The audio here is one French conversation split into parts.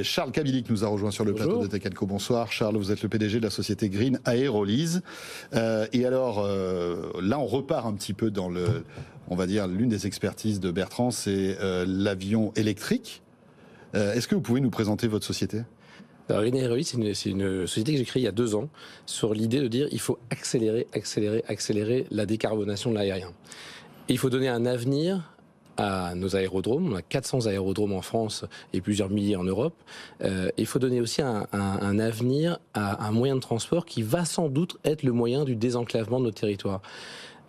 Charles Kabilic nous a rejoint sur le plateau de Tech & Co. Bonsoir Charles, vous êtes le PDG de la société Green Aerolyse. Et alors là on repart un petit peu dans on va dire l'une des expertises de Bertrand, c'est l'avion électrique. Est-ce que vous pouvez nous présenter votre société ? Alors, Green Aerolyse, c'est une société que j'ai créée il y a 2 ans sur l'idée de dire il faut accélérer la décarbonation de l'aérien. Et il faut donner un avenir à nos aérodromes. On a 400 aérodromes en France et plusieurs milliers en Europe. Il faut donner aussi un avenir à un moyen de transport qui va sans doute être le moyen du désenclavement de nos territoires.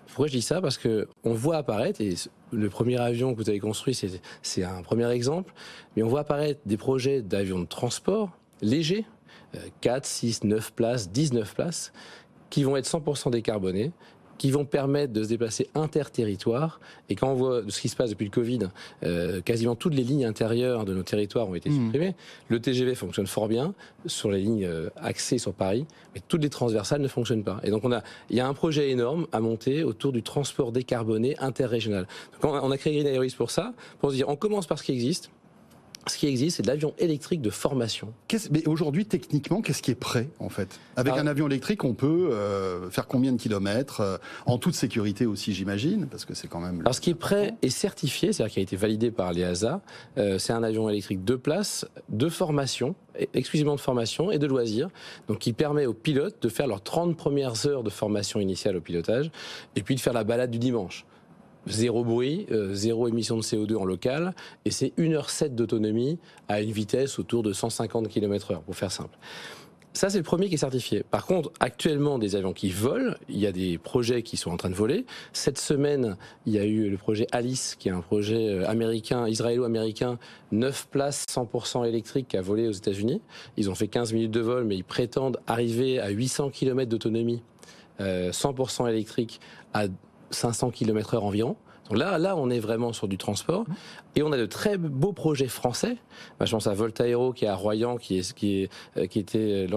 Pourquoi je dis ça ? Parce qu'on voit apparaître, et le premier avion que vous avez construit, c'est un premier exemple, mais on voit apparaître des projets d'avions de transport légers, 4, 6, 9 places, 19 places, qui vont être 100% décarbonés, qui vont permettre de se déplacer inter-territoire. Et quand on voit ce qui se passe depuis le Covid, quasiment toutes les lignes intérieures de nos territoires ont été supprimées. Le TGV fonctionne fort bien sur les lignes axées sur Paris, mais toutes les transversales ne fonctionnent pas. Et donc il y a un projet énorme à monter autour du transport décarboné interrégional. Donc on a créé Green Aerolyse pour ça, pour se dire on commence par ce qui existe. Ce qui existe, c'est de l'avion électrique de formation. Mais aujourd'hui, techniquement, qu'est-ce qui est prêt, en fait ? Avec un avion électrique, on peut faire combien de kilomètres en toute sécurité aussi, j'imagine, parce que c'est quand même... Alors, ce qui est prêt et certifié, c'est-à-dire qui a été validé par l'EASA, c'est un avion électrique 2 places, de formation, exclusivement de formation et de loisirs, donc qui permet aux pilotes de faire leurs 30 premières heures de formation initiale au pilotage, et puis de faire la balade du dimanche. 0 bruit, 0 émission de CO2 en local, et c'est 1h07 d'autonomie à une vitesse autour de 150 km/h, pour faire simple. Ça, c'est le premier qui est certifié. Par contre, actuellement, des avions qui volent, il y a des projets qui sont en train de voler. Cette semaine, il y a eu le projet Alice, qui est un projet américain, israélo-américain, 9 places 100% électriques qui a volé aux États-Unis. Ils ont fait 15 minutes de vol, mais ils prétendent arriver à 800 km d'autonomie, 100% électrique, à 500 km/h environ. Donc là, on est vraiment sur du transport. Et on a de très beaux projets français. Je pense à Voltaero, qui est à Royan, qui était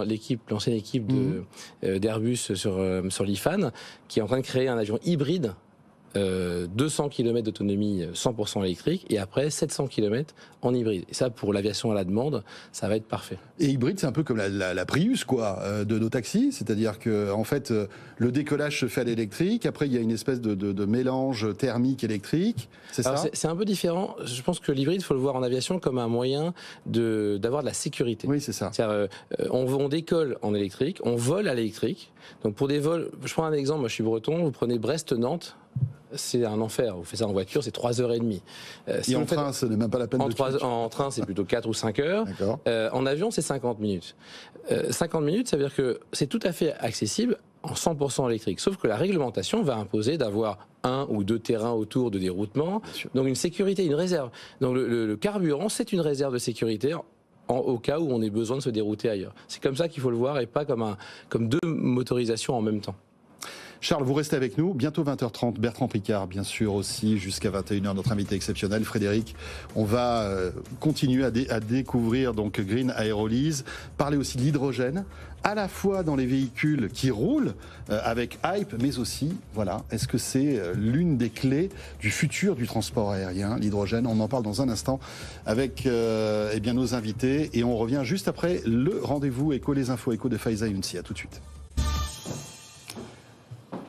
l'ancienne équipe d'Airbus sur l'IFAN, qui est en train de créer un avion hybride, 200 km d'autonomie 100% électrique, et après 700 km en hybride. Et ça, pour l'aviation à la demande, ça va être parfait. Et hybride, c'est un peu comme la Prius, quoi, de nos taxis. C'est-à-dire que, en fait, le décollage se fait à l'électrique. Après, il y a une espèce de mélange thermique électrique. C'est ça ? C'est un peu différent. Je pense que l'hybride, il faut le voir en aviation comme un moyen d'avoir de la sécurité. Oui, c'est ça. C'est-à-dire, on décolle en électrique, on vole à l'électrique. Donc pour des vols, je prends un exemple, moi je suis breton, vous prenez Brest-Nantes, c'est un enfer. Vous faites ça en voiture, c'est 3h30. Et en train, ce n'est même pas la peine en train, c'est plutôt 4 ou 5 heures. En avion, c'est 50 minutes. 50 minutes, ça veut dire que c'est tout à fait accessible en 100% électrique. Sauf que la réglementation va imposer d'avoir 1 ou 2 terrains autour de déroutement. Donc une sécurité, une réserve. Donc le carburant, c'est une réserve de sécurité au cas où on ait besoin de se dérouter ailleurs. C'est comme ça qu'il faut le voir et pas comme 2 motorisations en même temps. Charles, vous restez avec nous. Bientôt 20h30. Bertrand Piccard, bien sûr, aussi, jusqu'à 21h, notre invité exceptionnel, Frédéric. On va continuer à découvrir donc Green Aerolyse, parler aussi de l'hydrogène, à la fois dans les véhicules qui roulent avec Hype, mais aussi, voilà, est-ce que c'est l'une des clés du futur du transport aérien, l'hydrogène ? On en parle dans un instant avec eh bien, nos invités. Et on revient juste après le rendez-vous éco, les infos éco de Faiza Younsi. À tout de suite.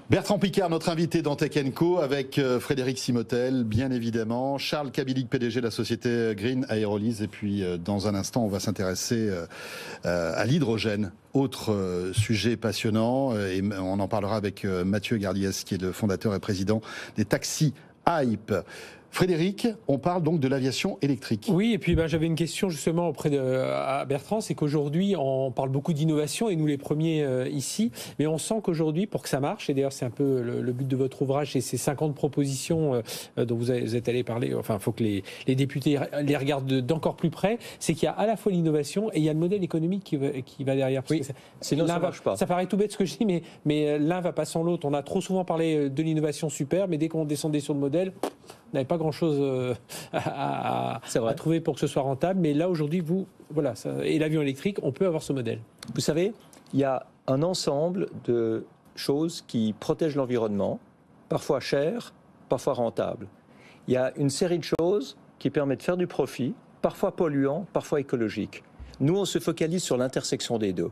Bertrand Piccard, notre invité dans Tech & Co, avec Frédéric Simotel, bien évidemment, Charles Kabilic, PDG de la société Green Aerolyse, et puis dans un instant, on va s'intéresser à l'hydrogène. Autre sujet passionnant, et on en parlera avec Mathieu Garliès, qui est le fondateur et président des taxis Hype. Frédéric, on parle donc de l'aviation électrique. Oui, et puis j'avais une question justement à Bertrand, c'est qu'aujourd'hui on parle beaucoup d'innovation et nous les premiers ici, mais on sent qu'aujourd'hui pour que ça marche, et d'ailleurs c'est un peu le but de votre ouvrage, c'est ces 50 propositions dont vous êtes allé parler, enfin il faut que les députés les regardent d'encore plus près, c'est qu'il y a à la fois l'innovation et il y a le modèle économique qui va derrière. Oui, sinon ça marche pas. Ça paraît tout bête ce que je dis, mais l'un va pas sans l'autre. On a trop souvent parlé de l'innovation super, mais dès qu'on descendait sur le modèle, on n'avait pas grand-chose à trouver pour que ce soit rentable. Mais là, aujourd'hui, et l'avion électrique, on peut avoir ce modèle. Vous savez, il y a un ensemble de choses qui protègent l'environnement, parfois chères, parfois rentables. Il y a une série de choses qui permettent de faire du profit parfois polluants, parfois écologiques. Nous, on se focalise sur l'intersection des deux,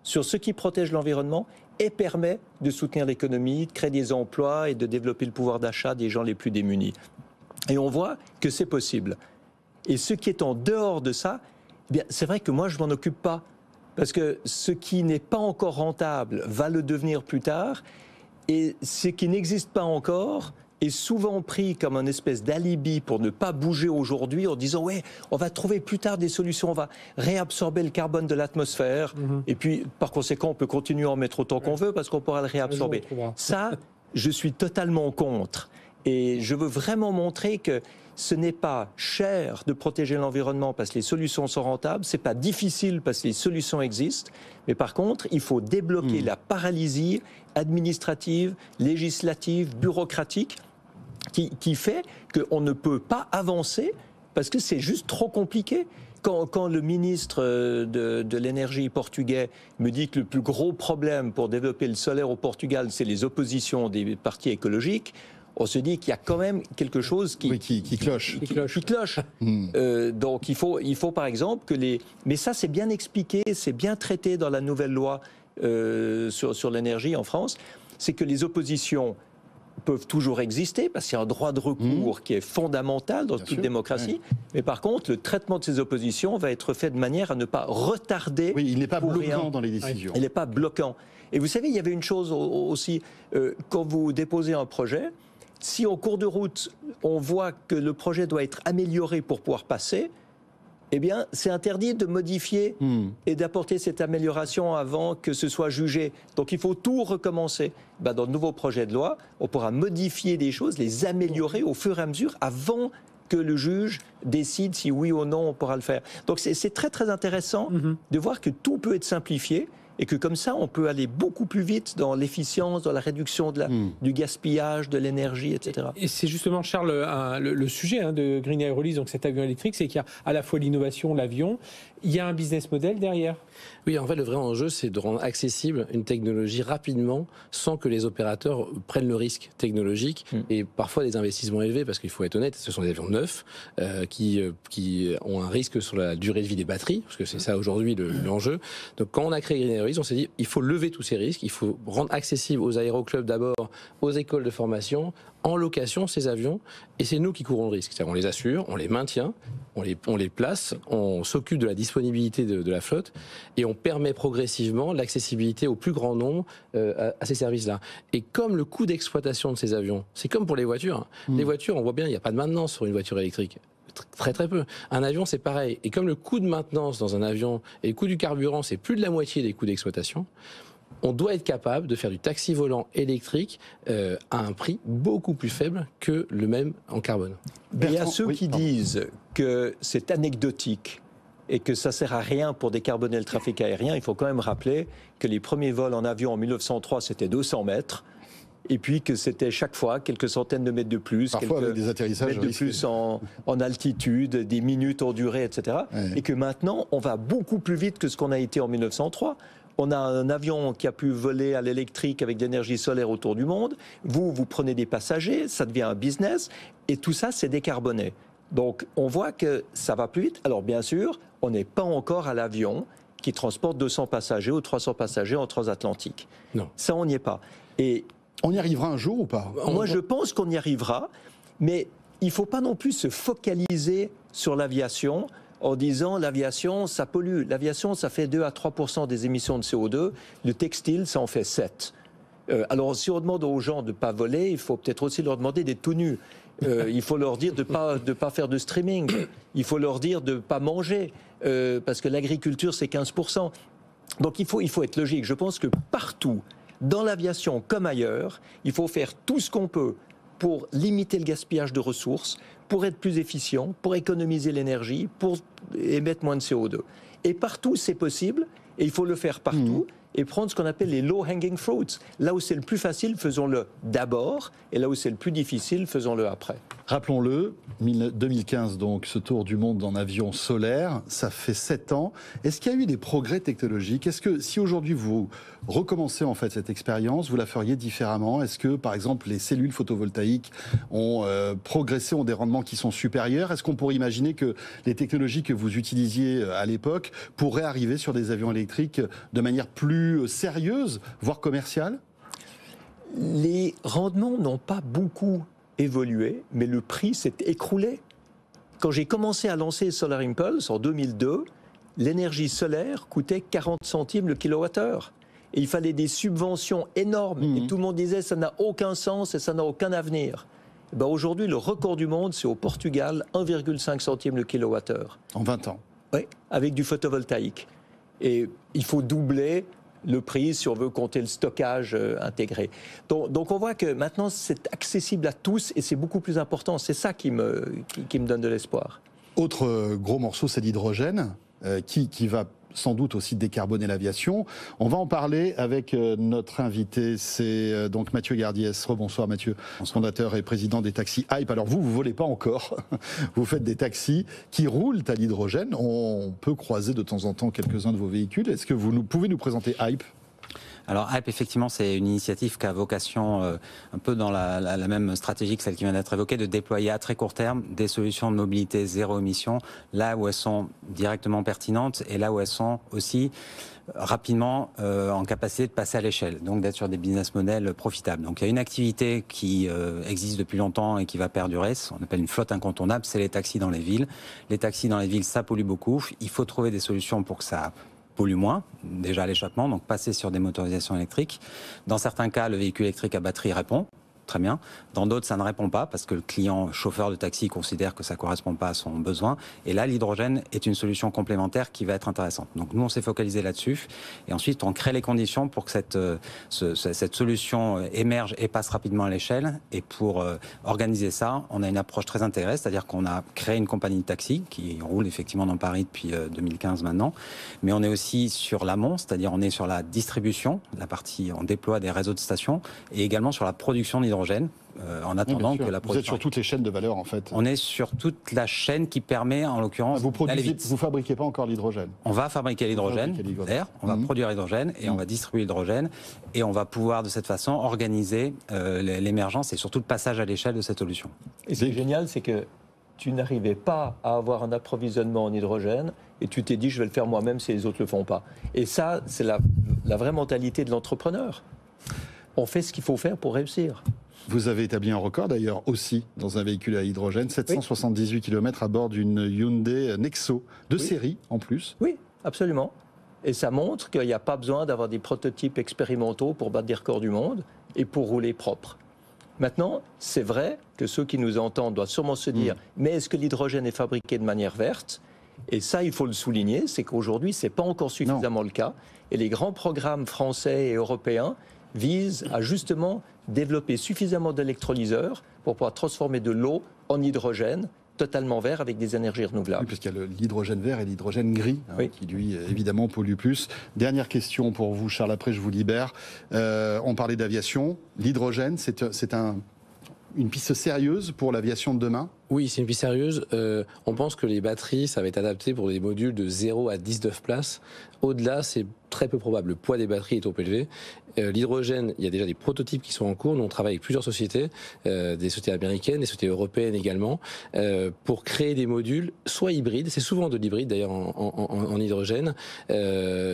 sur ce qui protège l'environnement et permet de soutenir l'économie, de créer des emplois et de développer le pouvoir d'achat des gens les plus démunis. Et on voit que c'est possible. Et ce qui est en dehors de ça, eh bien, c'est vrai que moi, je ne m'en occupe pas. Parce que ce qui n'est pas encore rentable va le devenir plus tard. Et ce qui n'existe pas encore est souvent pris comme une espèce d'alibi pour ne pas bouger aujourd'hui en disant « ouais, on va trouver plus tard des solutions, on va réabsorber le carbone de l'atmosphère. Et puis, par conséquent, on peut continuer à en mettre autant qu'on veut parce qu'on pourra le réabsorber. » Ça, je suis totalement contre. Et je veux vraiment montrer que ce n'est pas cher de protéger l'environnement parce que les solutions sont rentables, c'est pas difficile parce que les solutions existent, mais par contre, il faut débloquer la paralysie administrative, législative, bureaucratique qui fait qu'on ne peut pas avancer parce que c'est juste trop compliqué. Quand le ministre de l'énergie portugais me dit que le plus gros problème pour développer le solaire au Portugal, c'est les oppositions des partis écologiques, on se dit qu'il y a quand même quelque chose qui cloche. Donc il faut par exemple que les... Mais ça c'est bien expliqué, c'est bien traité dans la nouvelle loi sur l'énergie en France, c'est que les oppositions peuvent toujours exister parce qu'il y a un droit de recours qui est fondamental dans toute démocratie. Mais par contre, le traitement de ces oppositions va être fait de manière à ne pas retarder. Oui, il n'est pas bloquant dans les décisions. Il n'est pas bloquant. Et vous savez, il y avait une chose aussi, quand vous déposez un projet, si au cours de route, on voit que le projet doit être amélioré pour pouvoir passer, eh bien, c'est interdit de modifier et d'apporter cette amélioration avant que ce soit jugé. Donc, il faut tout recommencer. Ben, dans le nouveau projet de loi, on pourra modifier des choses, les améliorer au fur et à mesure avant que le juge décide si oui ou non on pourra le faire. Donc, c'est très, très intéressant de voir que tout peut être simplifié. Et que comme ça, on peut aller beaucoup plus vite dans l'efficience, dans la réduction du gaspillage, de l'énergie, etc. Et c'est justement, Charles, le sujet de Green Aerolease, donc cet avion électrique, c'est qu'il y a à la fois l'innovation, l'avion, il y a un business model derrière. Oui, en fait, le vrai enjeu, c'est de rendre accessible une technologie rapidement, sans que les opérateurs prennent le risque technologique et parfois des investissements élevés, parce qu'il faut être honnête, ce sont des avions neufs qui ont un risque sur la durée de vie des batteries, parce que c'est ça aujourd'hui l'enjeu. Donc, quand on a créé Green Aerolease, on s'est dit, il faut lever tous ces risques, il faut rendre accessible aux aéroclubs d'abord, aux écoles de formation, en location ces avions, et c'est nous qui courons le risque. C'est-à-dire on les assure, on les maintient, on les place, on s'occupe de la disponibilité de la flotte, et on permet progressivement l'accessibilité au plus grand nombre à ces services-là. Et comme le coût d'exploitation de ces avions, c'est comme pour les voitures. Les voitures, on voit bien, il n'y a pas de maintenance sur une voiture électrique. Très très peu. Un avion, c'est pareil. Et comme le coût de maintenance dans un avion et le coût du carburant, c'est plus de la moitié des coûts d'exploitation, on doit être capable de faire du taxi volant électrique à un prix beaucoup plus faible que le même en carbone. Il y a ceux qui disent que c'est anecdotique et que ça ne sert à rien pour décarboner le trafic aérien. Il faut quand même rappeler que les premiers vols en avion en 1903, c'était 200 mètres. Et puis que c'était chaque fois quelques centaines de mètres de plus, parfois quelques avec des atterrissages mètres de plus en altitude, des minutes en durée, etc. Ouais. Et que maintenant, on va beaucoup plus vite que ce qu'on a été en 1903. On a un avion qui a pu voler à l'électrique avec de l'énergie solaire autour du monde. Vous prenez des passagers, ça devient un business. Et tout ça, c'est décarboné. Donc, on voit que ça va plus vite. Alors, bien sûr, on n'est pas encore à l'avion qui transporte 200 passagers ou 300 passagers en transatlantique. Non. Ça, on n'y est pas. Et on y arrivera un jour ou pas? Moi, je pense qu'on y arrivera, mais il ne faut pas non plus se focaliser sur l'aviation en disant l'aviation, ça pollue. L'aviation, ça fait 2 à 3% des émissions de CO2. Le textile, ça en fait 7. Alors, si on demande aux gens de ne pas voler, il faut peut-être aussi leur demander d'être tout nus. Il faut leur dire de pas faire de streaming. Il faut leur dire de ne pas manger, parce que l'agriculture, c'est 15%. Donc, il faut être logique. Je pense que partout, dans l'aviation comme ailleurs, il faut faire tout ce qu'on peut pour limiter le gaspillage de ressources, pour être plus efficient, pour économiser l'énergie, pour émettre moins de CO2. Et partout, c'est possible, et il faut le faire partout, et prendre ce qu'on appelle les low-hanging fruits. Là où c'est le plus facile, faisons-le d'abord, et là où c'est le plus difficile, faisons-le après. Rappelons-le, 2015 donc, ce tour du monde en avion solaire, ça fait 7 ans. Est-ce qu'il y a eu des progrès technologiques? Est-ce que si aujourd'hui vous recommencez en fait cette expérience, vous la feriez différemment? Est-ce que par exemple les cellules photovoltaïques ont progressé, ont des rendements qui sont supérieurs? Est-ce qu'on pourrait imaginer que les technologies que vous utilisiez à l'époque pourraient arriver sur des avions électriques de manière plus sérieuse, voire commerciale? Les rendements n'ont pas beaucoup évolué, mais le prix s'est écroulé. Quand j'ai commencé à lancer Solar Impulse en 2002, l'énergie solaire coûtait 40 centimes le kilowattheure. Et il fallait des subventions énormes. Et tout le monde disait ça n'a aucun sens et ça n'a aucun avenir. Ben aujourd'hui, le record du monde, c'est au Portugal, 1,5 centime le kilowattheure. En 20 ans. Oui, avec du photovoltaïque. Et il faut doubler le prix si on veut compter le stockage intégré. Donc on voit que maintenant c'est accessible à tous et c'est beaucoup plus important. C'est ça qui me donne de l'espoir. Autre gros morceau, c'est l'hydrogène, qui va sans doute aussi décarboner l'aviation. On va en parler avec notre invité, c'est donc Mathieu Gardiès. Rebonsoir Mathieu, fondateur et président des taxis Hype. Alors vous volez pas encore, vous faites des taxis qui roulent à l'hydrogène. On peut croiser de temps en temps quelques-uns de vos véhicules. Est-ce que vous pouvez nous présenter Hype ? Alors Hype, effectivement, c'est une initiative qui a vocation, un peu dans la même stratégie que celle qui vient d'être évoquée, de déployer à très court terme des solutions de mobilité zéro émission, là où elles sont directement pertinentes et là où elles sont aussi rapidement en capacité de passer à l'échelle, donc d'être sur des business models profitables. Donc il y a une activité qui existe depuis longtemps et qui va perdurer, ce qu'on appelle une flotte incontournable, c'est les taxis dans les villes. Les taxis dans les villes, ça pollue beaucoup, il faut trouver des solutions pour que ça pollue moins, déjà à l'échappement, donc passer sur des motorisations électriques. Dans certains cas, le véhicule électrique à batterie répond. Très bien. Dans d'autres, ça ne répond pas parce que le client chauffeur de taxi considère que ça ne correspond pas à son besoin. Et là, l'hydrogène est une solution complémentaire qui va être intéressante. Donc nous, on s'est focalisé là-dessus. Et ensuite, on crée les conditions pour que cette solution émerge et passe rapidement à l'échelle. Et pour organiser ça, on a une approche très intégrée, c'est-à-dire qu'on a créé une compagnie de taxi qui roule effectivement dans Paris depuis 2015 maintenant. Mais on est aussi sur l'amont, c'est-à-dire on est sur la distribution, la partie, on déploie des réseaux de stations, et également sur la production d'hydrogène. En attendant que la production... Vous êtes sur toutes les chaînes de valeur en fait. On est sur toute la chaîne qui permet en l'occurrence d'aller vite. Vous fabriquez pas encore l'hydrogène? On va fabriquer l'hydrogène, on va produire l'hydrogène et on va distribuer l'hydrogène et on va pouvoir de cette façon organiser l'émergence et surtout le passage à l'échelle de cette solution. Et ce qui est génial, c'est que tu n'arrivais pas à avoir un approvisionnement en hydrogène et tu t'es dit je vais le faire moi-même si les autres le font pas. Et ça, c'est la vraie mentalité de l'entrepreneur. On fait ce qu'il faut faire pour réussir. Vous avez établi un record d'ailleurs aussi dans un véhicule à hydrogène, 778 km à bord d'une Hyundai Nexo, de série en plus. Oui, absolument. Et ça montre qu'il n'y a pas besoin d'avoir des prototypes expérimentaux pour battre des records du monde et pour rouler propre. Maintenant, c'est vrai que ceux qui nous entendent doivent sûrement se dire mais est-ce que l'hydrogène est fabriqué de manière verte? Et ça, il faut le souligner, c'est qu'aujourd'hui, ce n'est pas encore suffisamment le cas. Et les grands programmes français et européens vise à justement développer suffisamment d'électrolyseurs pour pouvoir transformer de l'eau en hydrogène totalement vert avec des énergies renouvelables. Oui, puisqu'il y a l'hydrogène vert et l'hydrogène gris, qui lui, évidemment, pollue plus. Dernière question pour vous, Charles, après je vous libère. On parlait d'aviation. L'hydrogène, c'est une piste sérieuse pour l'aviation de demain? Oui, c'est une piste sérieuse. On pense que les batteries, ça va être adapté pour des modules de 0 à 19 places. Au-delà, c'est très peu probable. Le poids des batteries est trop élevé. L'hydrogène, il y a déjà des prototypes qui sont en cours. Nous, on travaille avec plusieurs sociétés, des sociétés américaines, des sociétés européennes également, pour créer des modules, soit hybrides, c'est souvent de l'hybride d'ailleurs en hydrogène,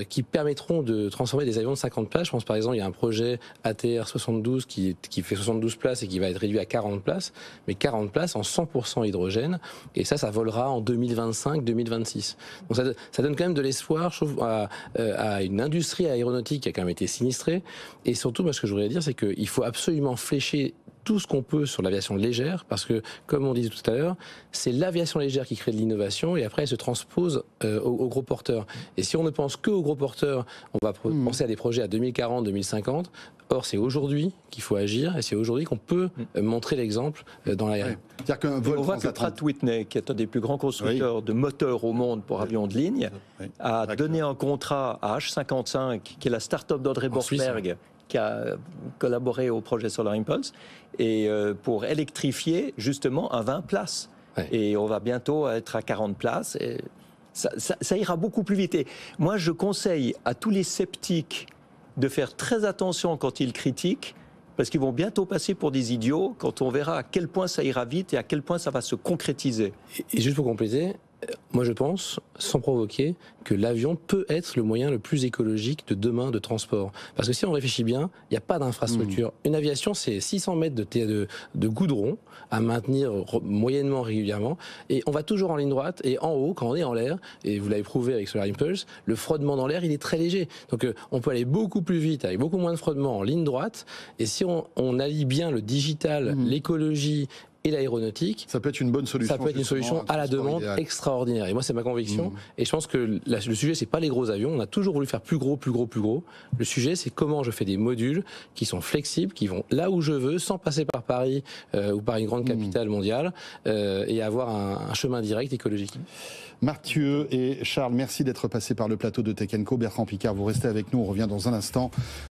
qui permettront de transformer des avions de 50 places. Je pense par exemple, il y a un projet ATR 72 qui fait 72 places et qui va être réduit à 40 places, mais 40 places en 100% hydrogène, et ça volera en 2025-2026. Donc ça donne quand même de l'espoir, je trouve, à une industrie aéronautique qui a quand même été sinistrée. Et surtout, moi, ce que je voudrais dire, c'est qu'il faut absolument flécher tout ce qu'on peut sur l'aviation légère, parce que, comme on disait tout à l'heure, c'est l'aviation légère qui crée de l'innovation, et après, elle se transpose aux gros porteurs. Et si on ne pense qu'aux gros porteurs, on va penser à des projets à 2040, 2050. Or, c'est aujourd'hui qu'il faut agir, et c'est aujourd'hui qu'on peut montrer l'exemple dans l'aérien. On voit que Pratt & Whitney, qui est un des plus grands constructeurs de moteurs au monde pour avions de ligne, a donné un contrat à H55, qui est la start-up d'André Borschberg, qui a collaboré au projet Solar Impulse, et pour électrifier justement à 20 places. Ouais. Et on va bientôt être à 40 places. Et ça ira beaucoup plus vite. Et moi, je conseille à tous les sceptiques de faire très attention quand ils critiquent, parce qu'ils vont bientôt passer pour des idiots quand on verra à quel point ça ira vite et à quel point ça va se concrétiser. Et juste pour compléter, moi je pense, sans provoquer, que l'avion peut être le moyen le plus écologique de demain de transport. Parce que si on réfléchit bien, il n'y a pas d'infrastructure. Une aviation, c'est 600 mètres de goudron à maintenir moyennement régulièrement. Et on va toujours en ligne droite. Et en haut, quand on est en l'air, et vous l'avez prouvé avec Solar Impulse, le frottement dans l'air, il est très léger. Donc on peut aller beaucoup plus vite, avec beaucoup moins de frottement en ligne droite. Et si on allie bien le digital, l'écologie et l'aéronautique, ça peut être une bonne solution. Ça peut être une solution à la demande extraordinaire. Et moi, c'est ma conviction. Et je pense que le sujet, c'est pas les gros avions. On a toujours voulu faire plus gros, plus gros, plus gros. Le sujet, c'est comment je fais des modules qui sont flexibles, qui vont là où je veux, sans passer par Paris ou par une grande capitale mondiale, et avoir un chemin direct écologique. Mathieu et Charles, merci d'être passés par le plateau de Tech & Co. Bertrand Piccard, vous restez avec nous. On revient dans un instant.